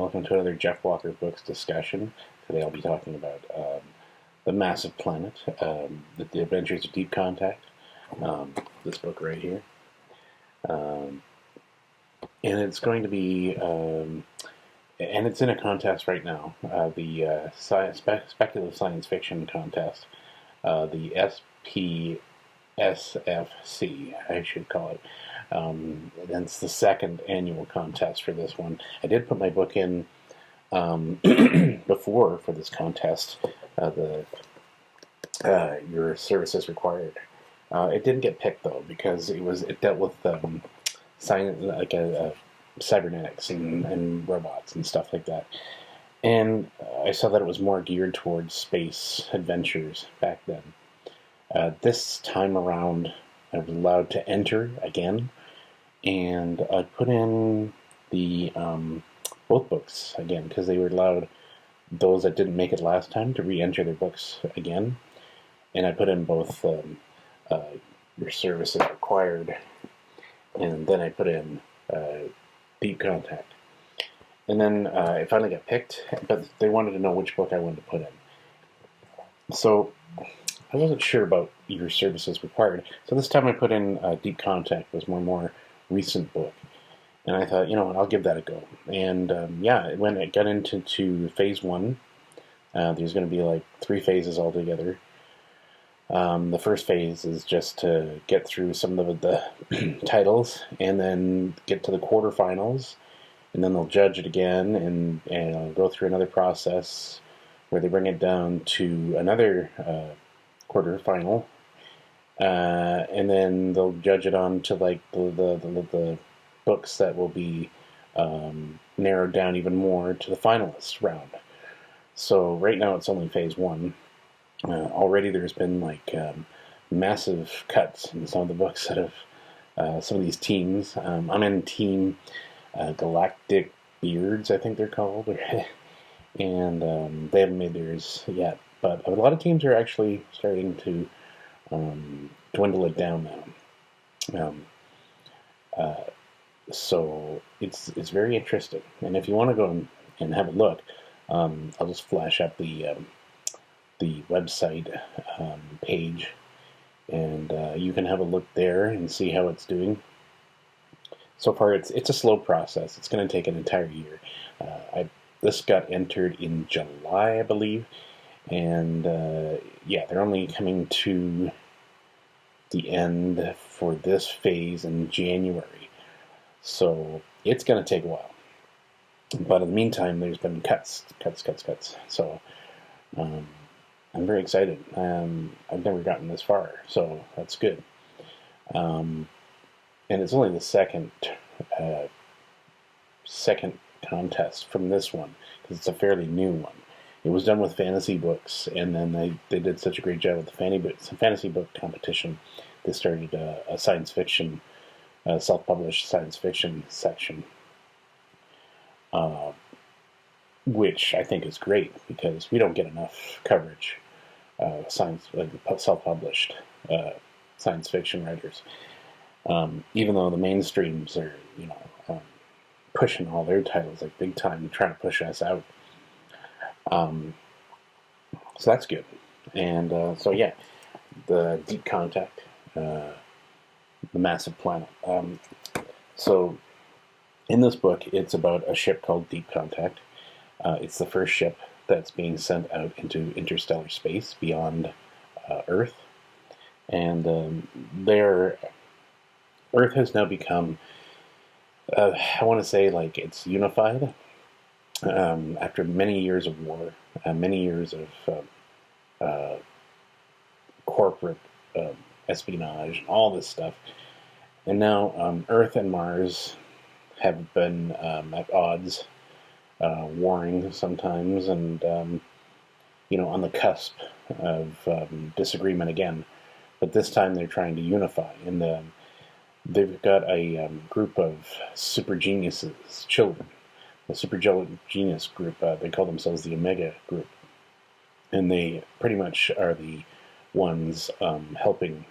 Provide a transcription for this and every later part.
welcome to another Jeff Walker Books discussion. Today I'll be talking about The Massive Planet, The Adventures of Deep Contact, this book right here. And it's going to be, and it's in a contest right now, the Speculative Science Fiction Contest, the SPSFC, I should call it. And it's the second annual contest for this one. I did put my book in before for this contest. Your service is required. It didn't get picked though because it dealt with cybernetics and robots and stuff like that. And I saw that it was more geared towards space adventures back then. This time around, I was allowed to enter again, and I put in the both books again because they were allowed those that didn't make it last time to re-enter their books again, and I put in both your service is required, and then I put in Deep Contact, and then it finally got picked, but they wanted to know which book I wanted to put in. So I wasn't sure about your services required, so this time I put in Deep Contact. Was more recent book, and I thought, you know what, I'll give that a go. And when it got into phase one, there's going to be like 3 phases altogether. The first phase is just to get through some of the titles, and then get to the quarterfinals, and then they'll judge it again, and I'll go through another process where they bring it down to another quarterfinal, and then they'll judge it on to like the books that will be narrowed down even more to the finalists round. So right now it's only phase one. Already there's been like massive cuts in some of the books that have some of these teams. I'm in Team Galactic Beards, I think they're called, and they haven't made theirs yet. But a lot of teams are actually starting to dwindle it down now. So it's very interesting. And if you want to go and have a look, I'll just flash up the website page, and you can have a look there and see how it's doing. So far, it's a slow process. It's going to take an entire year. This got entered in July, I believe. And they're only coming to the end for this phase in January. So it's going to take a while. But in the meantime, there's been cuts. So I'm very excited. I've never gotten this far, so that's good. And it's only the second contest from this one, because it's a fairly new one. It was done with fantasy books, and then they did such a great job with the fantasy book competition. They started a science fiction, self-published science fiction section, which I think is great because we don't get enough coverage of self-published science fiction writers. Even though the mainstreams are, pushing all their titles like big time, trying to push us out. So that's good. And the Deep Contact, The Massive Planet. So in this book, it's about a ship called Deep Contact. It's the first ship that's being sent out into interstellar space beyond Earth. And Earth has now become, I want to say, like, it's unified. After many years of war, many years of corporate espionage, and all this stuff, and now Earth and Mars have been at odds, warring sometimes, and on the cusp of disagreement again. But this time they're trying to unify, and they've got a group of super geniuses, children. The super genius group, they call themselves the Omega group, and they pretty much are the ones helping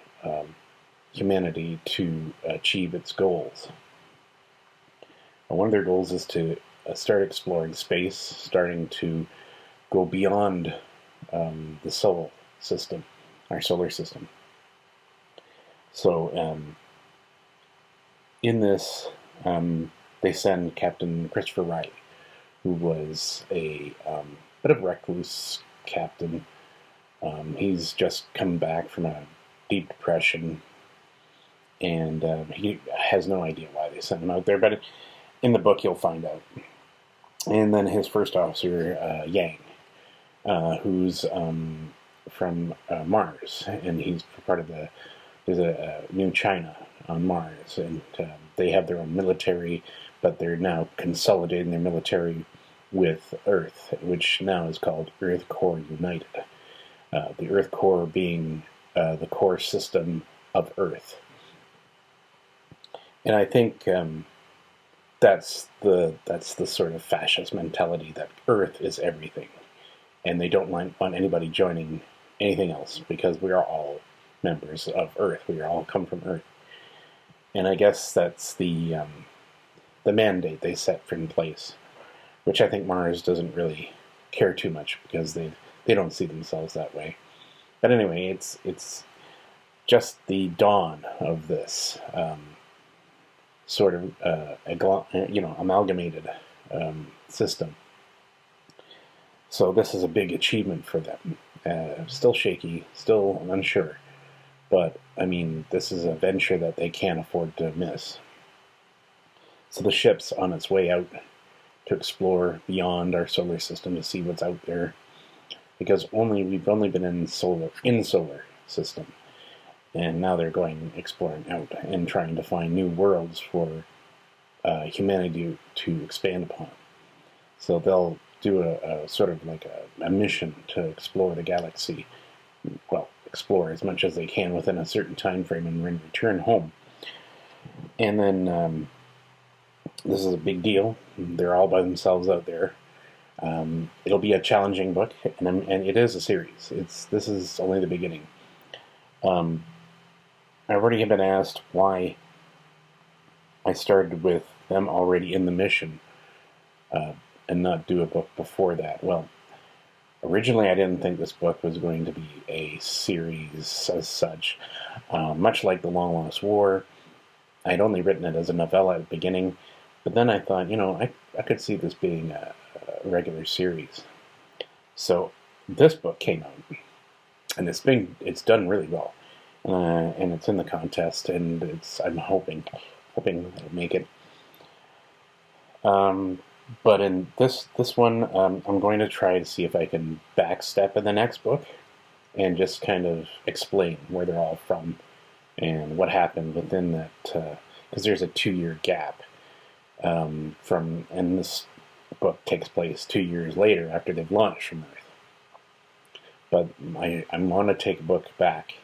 humanity to achieve its goals. One of their goals is to start exploring space, starting to go beyond the solar system, our solar system. So in this, they send Captain Christopher Riley, who was a bit of a recluse captain. He's just come back from a deep depression, and he has no idea why they sent him out there, but in the book you'll find out. And then his first officer, Yang, who's from Mars, and he's part of there's a New China on Mars, and they have their own military, but they're now consolidating their military with Earth, which now is called Earth Core United. The Earth Core being the core system of Earth. And I think that's the sort of fascist mentality that Earth is everything, and they don't want anybody joining anything else because we are all members of Earth. We all come from Earth, and I guess that's the mandate they set in place, which I think Mars doesn't really care too much because they don't see themselves that way. But anyway, it's just the dawn of this sort of amalgamated system. So this is a big achievement for them. Still shaky, still unsure, but I mean, this is a venture that they can't afford to miss. So the ship's on its way out to explore beyond our solar system to see what's out there, because we've only been in solar system, and now they're going exploring out and trying to find new worlds for humanity to expand upon. So they'll do a sort of like a mission to explore the galaxy, well, explore as much as they can within a certain time frame and then return home. And then this is a big deal. They're all by themselves out there. It'll be a challenging book, and it is a series. This is only the beginning. I've already been asked why I started with them already in the mission and not do a book before that. Well, originally I didn't think this book was going to be a series as such. Much like The Long Lost War, I'd only written it as a novella at the beginning, but then I thought, I could see this being a regular series. So this book came out, and it's done really well, and it's in the contest, and I'm hoping it'll make it. But in this one, I'm going to try to see if I can backstep in the next book and just kind of explain where they're all from and what happened within that, because there's a 2-year gap and this book takes place 2 years later after they've launched from Earth. But I'm going to take a book back,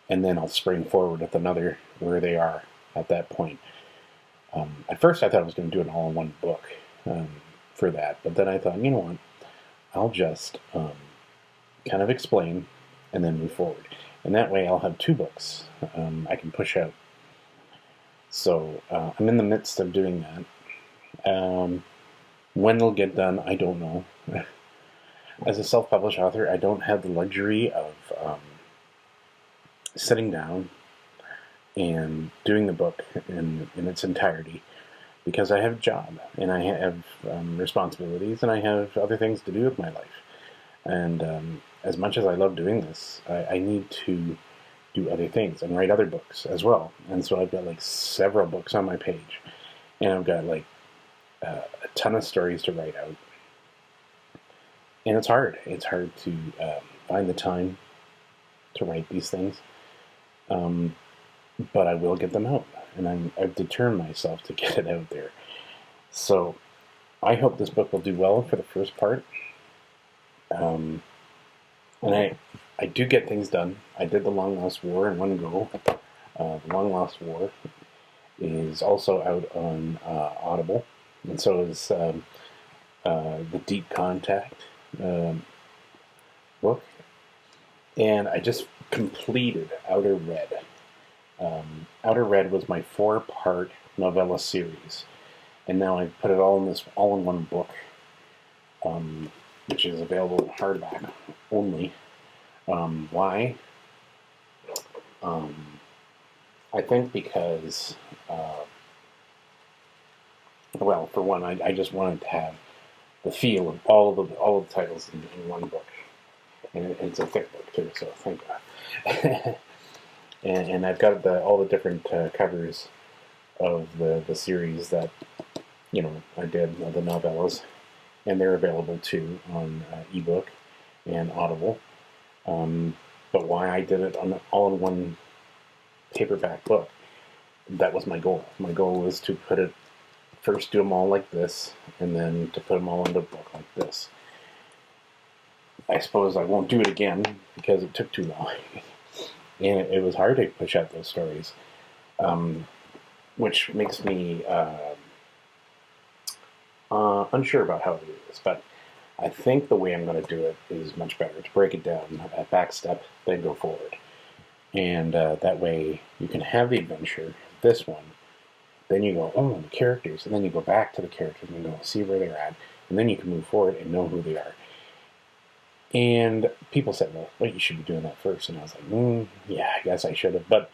and then I'll spring forward with another where they are at that point. At first I thought I was going to do it all in one book for that, but then I thought, you know what, I'll just kind of explain and then move forward. And that way I'll have 2 books I can push out. So I'm in the midst of doing that. When it'll get done, I don't know. As a self-published author, I don't have the luxury of sitting down and doing the book in its entirety, because I have a job, and I have responsibilities, and I have other things to do with my life. And as much as I love doing this, I need to do other things and write other books as well. And so I've got like several books on my page, and I've got like a ton of stories to write out. And it's hard. It's hard to find the time to write these things. But I will get them out, and I've determined myself to get it out there. So I hope this book will do well for the first part. And I do get things done. I did The Long Lost War in one go. The Long Lost War is also out on Audible, and so is The Deep Contact book. And I just completed Outer Red. Outer Red was my 4-part novella series, and now I put it all in this all-in-one book, which is available in hardback only. Why? I think because, well, for one, I just wanted to have the feel of all of the titles in one book, and it's a thick book too, so thank God. and I've got all the different covers of the series that I did, the novellas, and they're available too on ebook and Audible. But why I did it on all in one paperback book, that was my goal. My goal was to first do them all like this, and then to put them all into a book like this. I suppose I won't do it again because it took too long. And it was hard to push out those stories, which makes me unsure about how to do this. But I think the way I'm going to do it is much better, to break it down, back step, then go forward. And that way you can have the adventure, this one, then you go, oh, the characters, and then you go back to the characters and go see where they're at, and then you can move forward and know who they are. And people said, well, you should be doing that first. And I was like, yeah, I guess I should have. But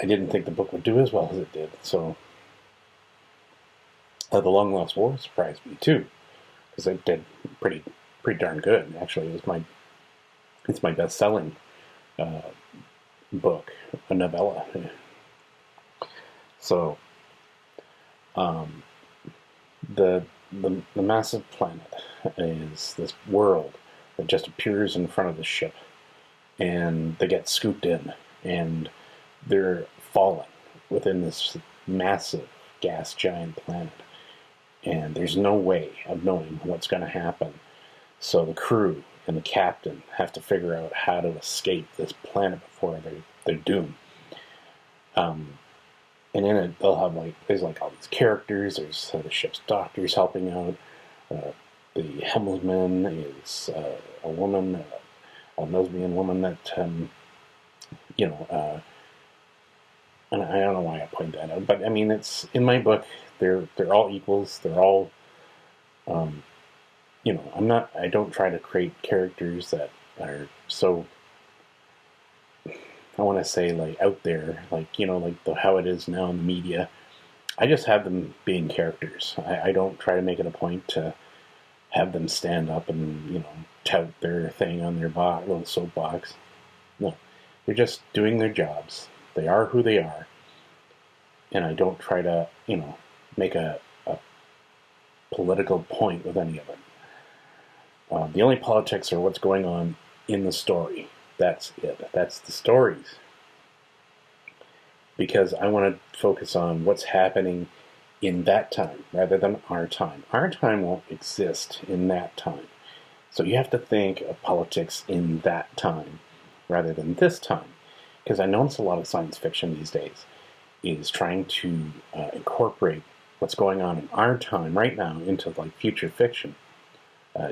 I didn't think the book would do as well as it did. So The Long Lost War surprised me too, because it did pretty darn good. Actually, it's my best-selling book, a novella. So the massive planet is this world that just appears in front of the ship, and they get scooped in, and they're falling within this massive gas giant planet, and there's no way of knowing what's going to happen. So the crew and the captain have to figure out how to escape this planet before they're doomed. And in it, they'll have there's all these characters. There's the ship's doctors helping out. The helmsman is a woman, a lesbian woman that, and I don't know why I point that out, but I mean, it's in my book. They're all equals. They're all, I don't try to create characters that are so, I want to say, out there, how it is now in the media. I just have them being characters. I don't try to make it a point to have them stand up and, tout their thing on their little soapbox. No, they're just doing their jobs. They are who they are. And I don't try to, make a political point with any of it. The only politics are what's going on in the story. That's it. That's the stories. Because I want to focus on what's happening in that time rather than our time. Our time won't exist in that time. So you have to think of politics in that time rather than this time. Because I notice a lot of science fiction these days is trying to incorporate what's going on in our time right now into future fiction.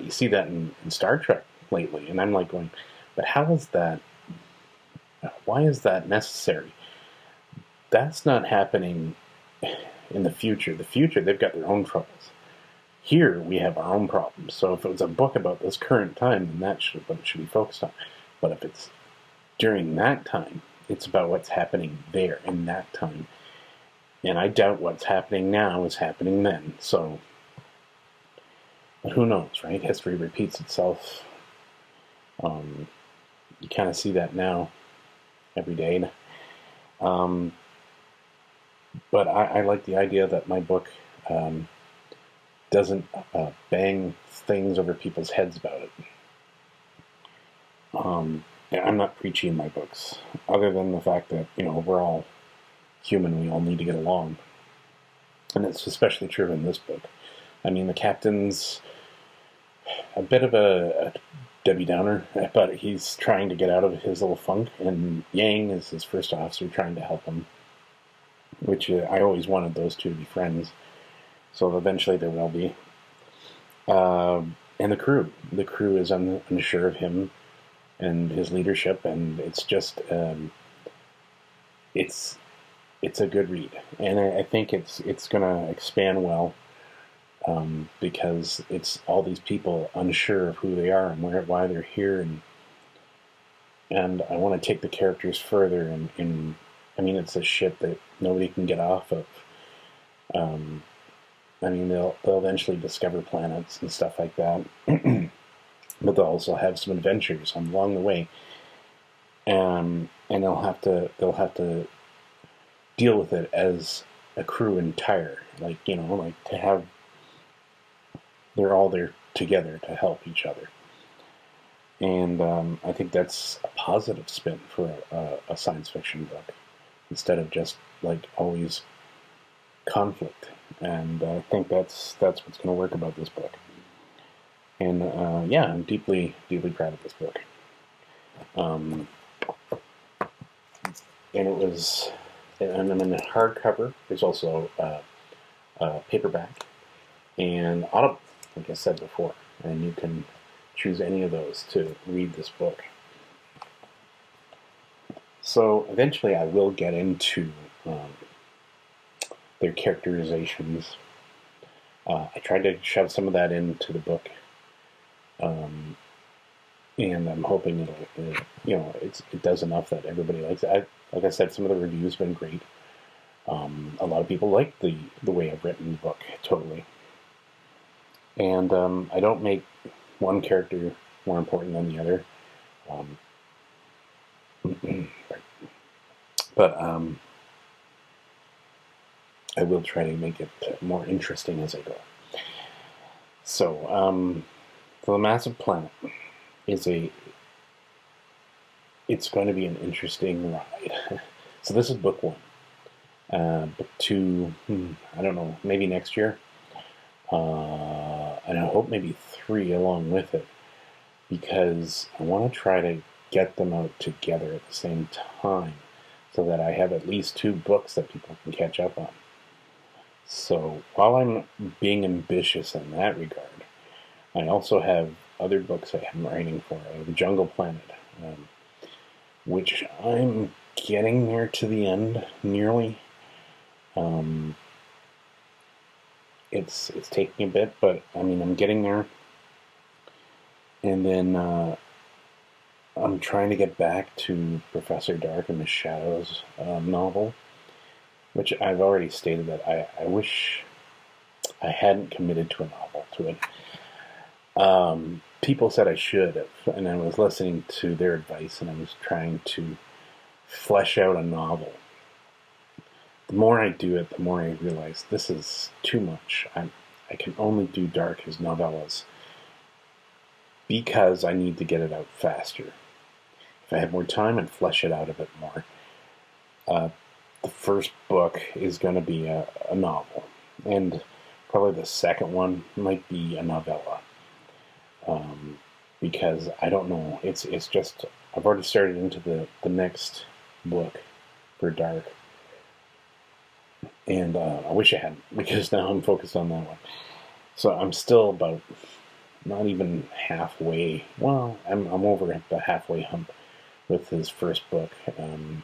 You see that in Star Trek lately, and I'm going, but how is that? Why is that necessary? That's not happening in the future. The future, they've got their own troubles. Here, we have our own problems. So if it was a book about this current time, then that's what it should be focused on. But if it's during that time, it's about what's happening there in that time. And I doubt what's happening now is happening then. So, but who knows, right? History repeats itself. You kind of see that now every day. But I like the idea that my book doesn't bang things over people's heads about it. I'm not preachy in my books, other than the fact that, we're all human, we all need to get along. And it's especially true in this book. I mean, the captain's a bit of a Debbie Downer, but he's trying to get out of his little funk, and Yang is his first officer trying to help him, which I always wanted those two to be friends, so eventually they will be. And the crew is unsure of him and his leadership, and it's just, it's it's a good read, and I think it's going to expand well, because it's all these people unsure of who they are and why they're here, and I want to take the characters further. And I mean, it's a ship that nobody can get off of. Um, I mean, they'll eventually discover planets and stuff like that, but they'll also have some adventures along the way, and they'll have to deal with it as a crew entire, like, like to have they're all there together to help each other. And I think that's a positive spin for a science fiction book, instead of just like always conflict. And I think that's what's going to work about this book. And yeah, I'm deeply proud of this book. And I'm in a hardcover. There's also paperback and Audible, like I said before, and you can choose any of those to read this book. So eventually I will get into their characterizations. I tried to shove some of that into the book, and I'm hoping it does enough that everybody likes it. Like I said, some of the reviews have been great. A lot of people like the way I've written the book, totally. And I don't make one character more important than the other. But I will try to make it more interesting as I go. So, The Massive Planet it's going to be an interesting ride. So this is book 1. Book 2, I don't know, maybe next year. And I hope maybe 3 along with it, because I want to try to get them out together at the same time, so that I have at least 2 books that people can catch up on. So while I'm being ambitious in that regard, I also have other books I'm writing for. The Jungle Planet, which I'm getting there to the end, nearly. It's taking a bit, but I mean, I'm getting there. And then I'm trying to get back to Professor Dark and the Shadows novel, which I've already stated that I wish I hadn't committed to a novel to it. People said I should have, and I was listening to their advice, and I was trying to flesh out a novel. The more I do it, the more I realize this is too much. I can only do Dark as novellas, because I need to get it out faster. If I had more time, I'd flesh it out a bit more. The first book is going to be a novel, and probably the second one might be a novella, because I don't know. It's just I've already started into the next book for Dark, and I wish I hadn't, because now I'm focused on that one. So I'm still about not even halfway. Well, I'm over the halfway hump with his first book, and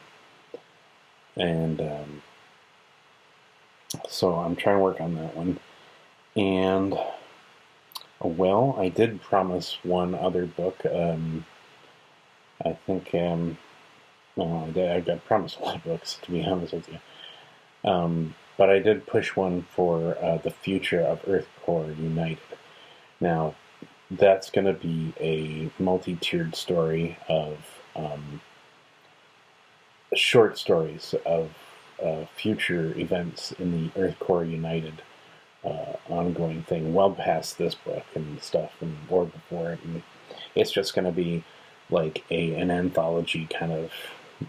so I'm trying to work on that one. And well, I did promise one other book. I think well, I got promised a lot of books, to be honest with you. But I did push one for the future of Earth Core United. Now, that's going to be a multi-tiered story of short stories of future events in the Earth Core United ongoing thing, well past this book and stuff, and or before it. And it's just going to be like an anthology kind of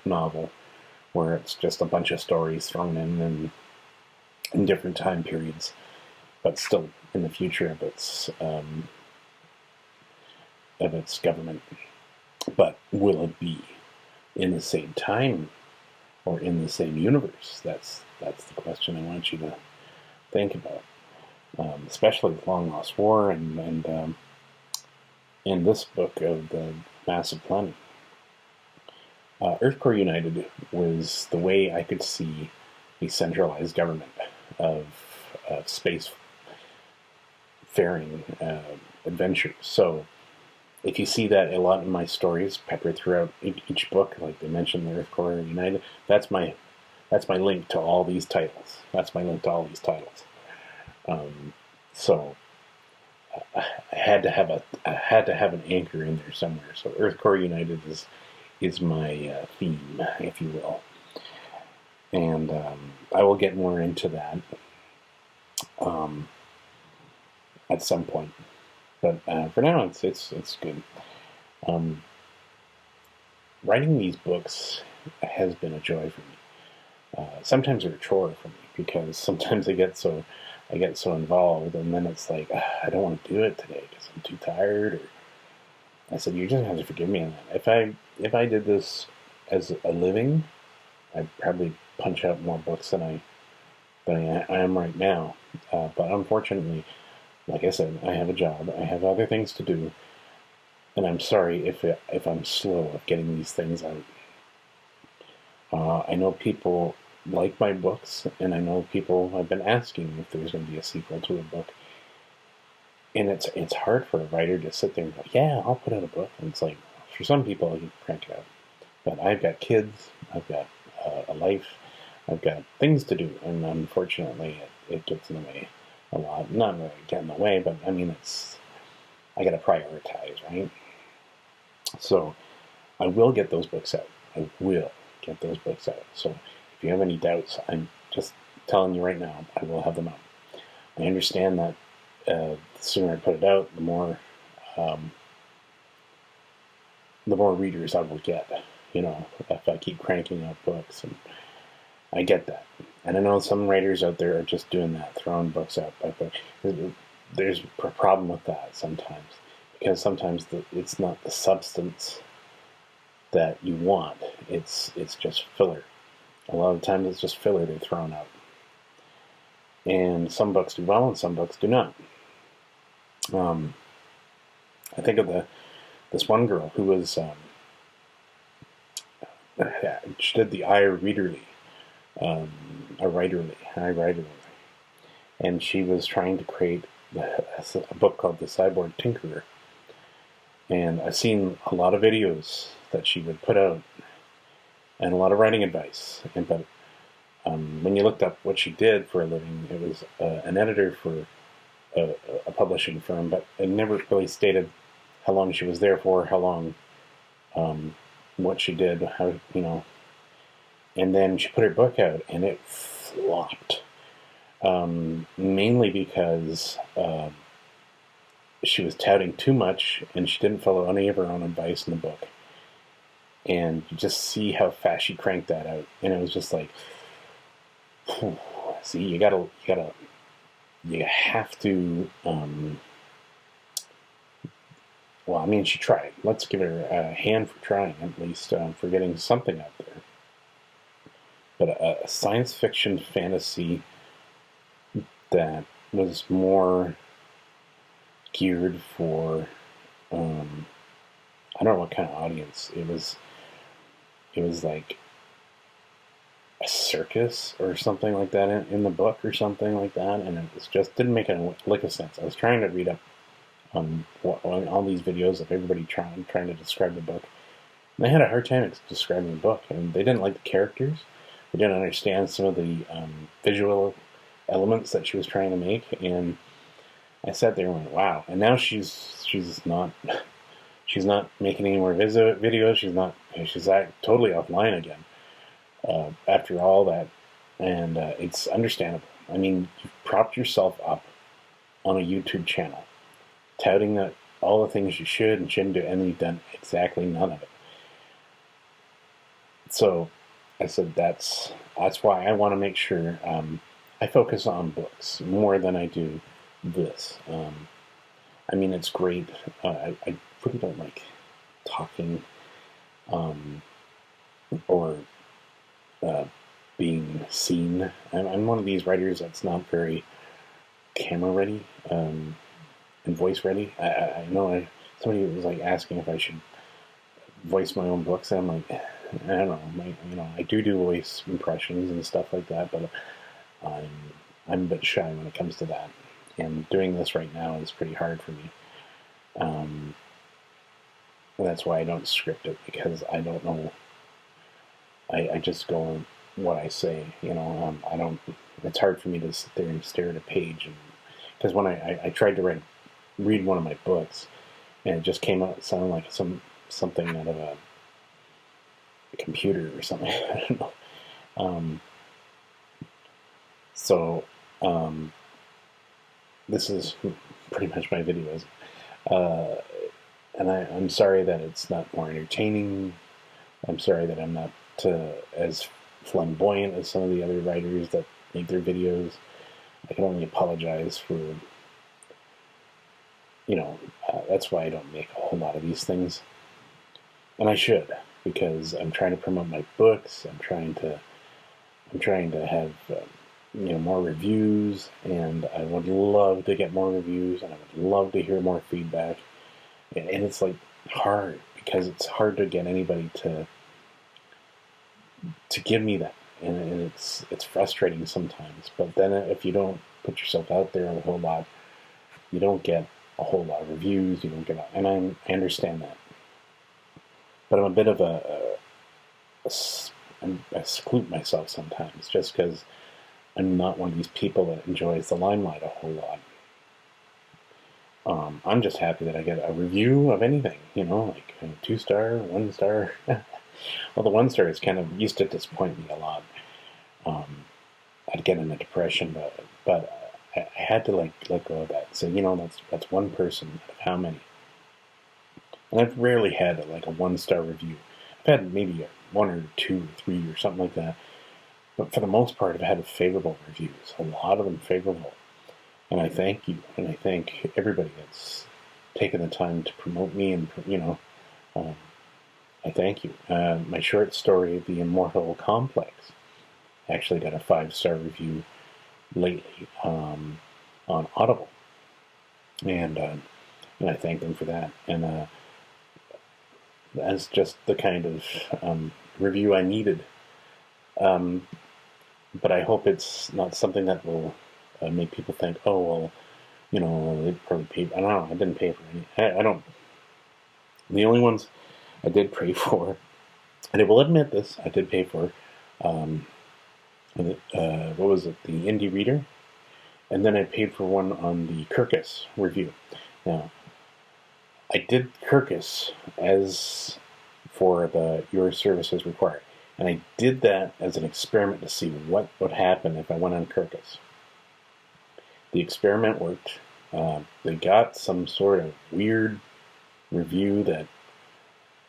novel, where it's just a bunch of stories thrown in different time periods, but still in the future of its government. But will it be in the same time or in the same universe? That's the question I want you to think about, especially with Long Lost War and in this book of the Massive Planet. Earth Core United was the way I could see a centralized government of space faring adventures. So if you see that a lot in my stories, peppered throughout each book, like they mentioned, the Earth Core United, that's my link to all these titles. That's my link to all these titles. So I had to have an anchor in there somewhere. So Earth Core United is my theme, if you will, and I will get more into that at some point. But for now, it's good. Writing these books has been a joy for me. Sometimes they're a chore for me because sometimes I get so involved, and then it's like I don't want to do it today because I'm too tired. Or I said, you just have to forgive me on that. If I did this as a living, I'd probably punch out more books than I am right now. But unfortunately, like I said, I have a job. I have other things to do, and I'm sorry if I'm slow at getting these things out. I know people like my books, and I know people have been asking if there's going to be a sequel to a book. And it's hard for a writer to sit there and go, yeah, I'll put out a book. And it's like, for some people, you crank it out. But I've got kids, I've got a life, I've got things to do, and unfortunately, it gets in the way a lot. Not really get in the way, but I mean, I got to prioritize, right? So I will get those books out. I will get those books out. So if you have any doubts, I'm just telling you right now, I will have them out. I understand that the sooner I put it out, the more readers I will get. You know, if I keep cranking out books, and I get that. And I know some writers out there are just doing that, throwing books out. But there's a problem with that sometimes, because sometimes it's not the substance that you want. It's just filler. A lot of times it's just filler they're throwing out. And some books do well, and some books do not. I think of this one girl who was she did the iWriterly, and she was trying to create a book called The Cyborg Tinkerer. And I've seen a lot of videos that she would put out, and a lot of writing advice. But when you looked up what she did for a living, it was an editor for a publishing firm, but it never really stated how long she was there for, how long, what she did, how, you know. And then she put her book out, and it flopped, mainly because she was touting too much, and she didn't follow any of her own advice in the book. And you just see how fast she cranked that out, and it was just like, see, you have to. Well, I mean, she tried. Let's give her a hand for trying, at least, for getting something out there. But a science fiction fantasy that was more geared for, I don't know what kind of audience. It was like a circus or something like that in the book or something like that, and it was just didn't make a lick of sense. I was trying to read up on all these videos of everybody trying to describe the book, and they had a hard time describing the book, and they didn't like the characters. They didn't understand some of the visual elements that she was trying to make, and I sat there and went, wow. And now she's not making any more videos. She's totally offline again after all that, and it's understandable. I mean, you've propped yourself up on a YouTube channel, touting that all the things you should and shouldn't do, and you've done exactly none of it. So I said that's why I want to make sure I focus on books more than I do this. I mean, it's great. I really don't like talking or being seen. I'm one of these writers that's not very camera ready and voice ready. I know somebody was like asking if I should voice my own books, and I'm like, I don't know, I do voice impressions and stuff like that, but I'm I'm a bit shy when it comes to that. And doing this right now is pretty hard for me. Um, and that's why I don't script it, because I don't know. I just go what I say. I don't. It's hard for me to sit there and stare at a page, and because when I tried to read one of my books, and it just came out sounding like something out of a computer or something. I don't know. Um, so this is pretty much my videos, and I'm sorry that it's not more entertaining. I'm sorry that I'm not as flamboyant as some of the other writers that make their videos. I can only apologize for, that's why I don't make a whole lot of these things. And I should, because I'm trying to promote my books. I'm trying to have, more reviews, and I would love to get more reviews, and I would love to hear more feedback. And it's like hard, because it's hard to get anybody to give me that, and it's frustrating sometimes. But then if you don't put yourself out there a whole lot, you don't get a whole lot of reviews. You don't get, and I understand that. But I'm a bit of I seclude myself sometimes, just because I'm not one of these people that enjoys the limelight a whole lot. I'm just happy that I get a review of anything, like a 2-star, 1-star. Well, the 1-star is kind of used to disappoint me a lot. I'd get in a depression, but I had to let go of that. So that's one person out of how many? And I've rarely had a 1-star review. I've had maybe 1 or 2 or 3 or something like that. But for the most part, I've had favorable reviews. A lot of them favorable. And I thank you, and I thank everybody that's taken the time to promote me, and I thank you. My short story, The Immortal Complex, actually got a 5-star review lately on Audible, and I thank them for that. And that's just the kind of review I needed. But I hope it's not something that will make people think, oh, well, they probably paid. I don't know. I didn't pay for any. I don't. The only ones I did pay for, and I will admit this, I did pay for, what was it, the Indie Reader, and then I paid for one on the Kirkus review. Now, I did Kirkus as for the Your Services Required, and I did that as an experiment to see what would happen if I went on Kirkus. The experiment worked. They got some sort of weird review that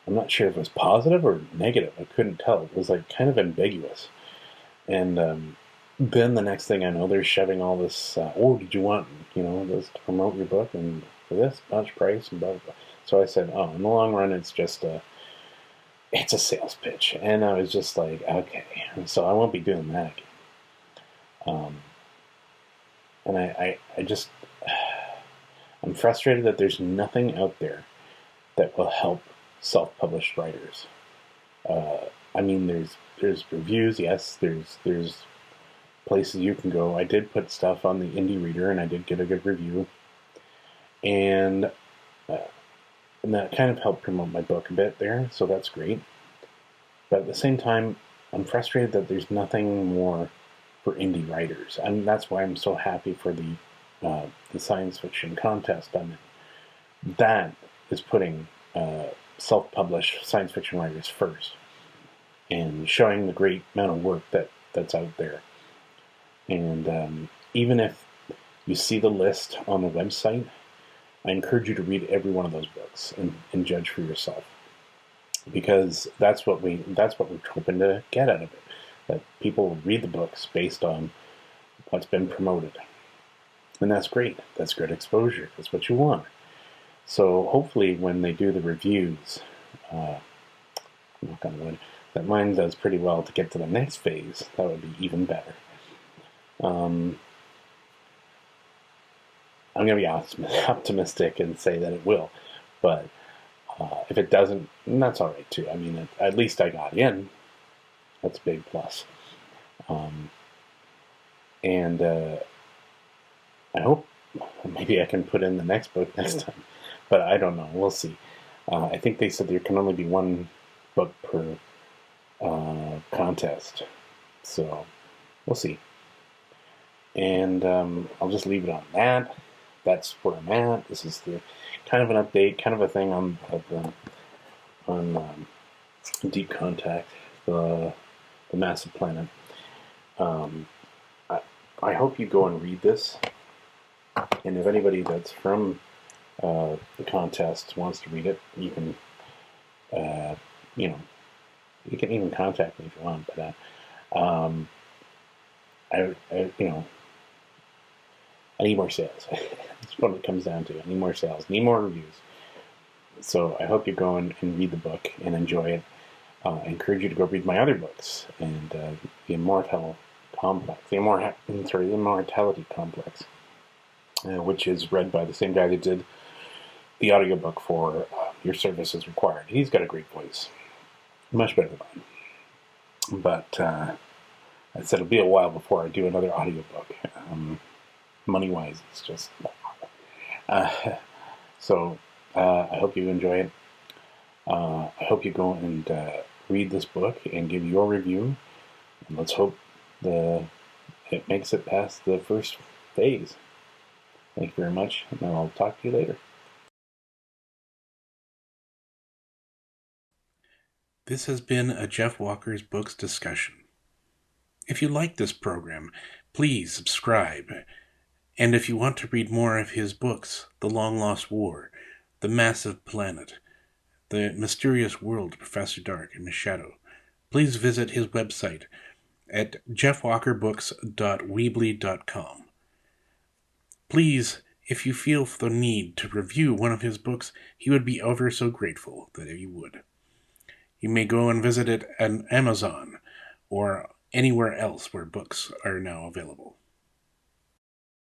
I'm not sure if it was positive or negative. I couldn't tell. It was kind of ambiguous. And then the next thing I know, they're shoving all this, did you want, this to promote your book, and for this much price, and blah, blah, blah. So I said, in the long run, it's just it's a sales pitch. And I was just like, okay, so I won't be doing that again. And I just, I'm frustrated that there's nothing out there that will help self-published writers. There's reviews, yes, there's places you can go. I did put stuff on the Indie Reader, and I did get a good review, and that kind of helped promote my book a bit there, so that's great. But at the same time, I'm frustrated that there's nothing more for indie writers, and that's why I'm so happy for the science fiction contest I'm in. That is putting self-published science fiction writers first, and showing the great amount of work that's out there. And even if you see the list on the website, I encourage you to read every one of those books and judge for yourself, because that's what we're hoping to get out of it. That people will read the books based on what's been promoted. And that's great. That's good exposure. That's what you want. So hopefully when they do the reviews, knock on wood, that mine does pretty well to get to the next phase. That would be even better. I'm going to be optimistic and say that it will. But If it doesn't, that's all right too. I mean, at least I got in. That's a big plus. Um, and I hope maybe I can put in the next book next time, but I don't know. We'll see. I think they said there can only be one book per contest, so we'll see. And I'll just leave it on that. That's where I'm at. This is the kind of an update, kind of a thing on Deep Contact, the massive planet. I hope you go and read this, and if anybody that's from the contest wants to read it, you can, you know, you can even contact me if you want. But you know, I need more sales. That's what it comes down to. I need more sales. I need more reviews. So I hope you go and read the book and enjoy it. I encourage you to go read my other books and the Immortality Complex, which is read by the same guy that did the audiobook for Your Service is Required. He's got a great voice, much better than mine. But I said it'll be a while before I do another audiobook. Money-wise, it's just... so I hope you enjoy it. I hope you go and read this book and give your review. And let's hope it makes it past the first phase. Thank you very much, and I'll talk to you later. This has been a Jeff Walker's Books discussion. If you like this program, please subscribe. And if you want to read more of his books, The Long Lost War, The Massive Planet, The Mysterious World of Professor Dark and Miss Shadow, please visit his website at jeffwalkerbooks.weebly.com. Please, if you feel the need to review one of his books, he would be ever so grateful that you would. You may go and visit it on Amazon or anywhere else where books are now available.